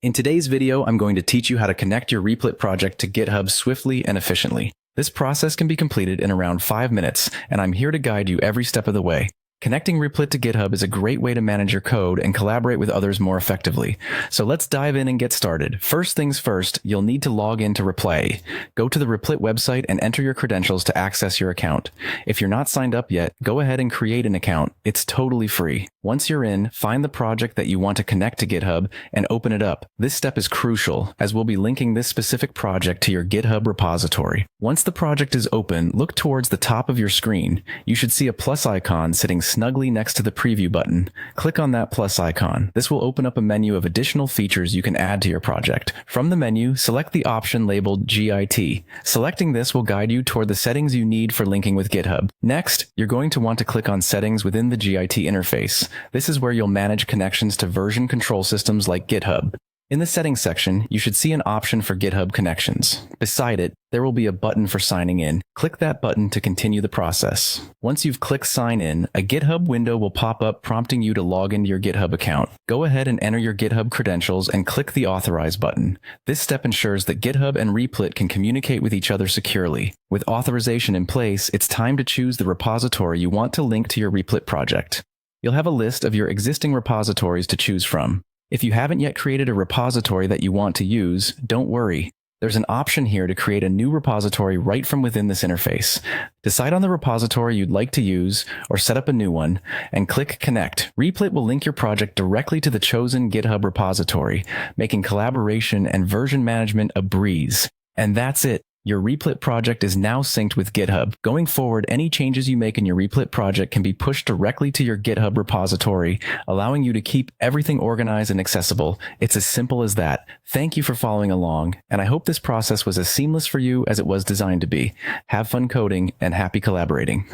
In today's video, I'm going to teach you how to connect your Replit project to GitHub swiftly and efficiently. This process can be completed in around 5 minutes, and I'm here to guide you every step of the way. Connecting Replit to GitHub is a great way to manage your code and collaborate with others more effectively. So let's dive in and get started. First things first, you'll need to log into Replit. Go to the Replit website and enter your credentials to access your account. If you're not signed up yet, go ahead and create an account. It's totally free. Once you're in, find the project that you want to connect to GitHub and open it up. This step is crucial, as we'll be linking this specific project to your GitHub repository. Once the project is open, look towards the top of your screen. You should see a plus icon sitting snugly next to the preview button. Click on that plus icon. This will open up a menu of additional features you can add to your project. From the menu, select the option labeled Git. Selecting this will guide you toward the settings you need for linking with GitHub. Next, you're going to want to click on Settings within the Git interface. This is where you'll manage connections to version control systems like GitHub. In the Settings section, you should see an option for GitHub connections. Beside it, there will be a button for signing in. Click that button to continue the process. Once you've clicked Sign In, a GitHub window will pop up prompting you to log into your GitHub account. Go ahead and enter your GitHub credentials and click the Authorize button. This step ensures that GitHub and Replit can communicate with each other securely. With authorization in place, it's time to choose the repository you want to link to your Replit project. You'll have a list of your existing repositories to choose from. If you haven't yet created a repository that you want to use, don't worry. There's an option here to create a new repository right from within this interface. Decide on the repository you'd like to use or set up a new one and click Connect. Replit will link your project directly to the chosen GitHub repository, making collaboration and version management a breeze. And that's it. Your Replit project is now synced with GitHub. Going forward, any changes you make in your Replit project can be pushed directly to your GitHub repository, allowing you to keep everything organized and accessible. It's as simple as that. Thank you for following along, and I hope this process was as seamless for you as it was designed to be. Have fun coding and happy collaborating.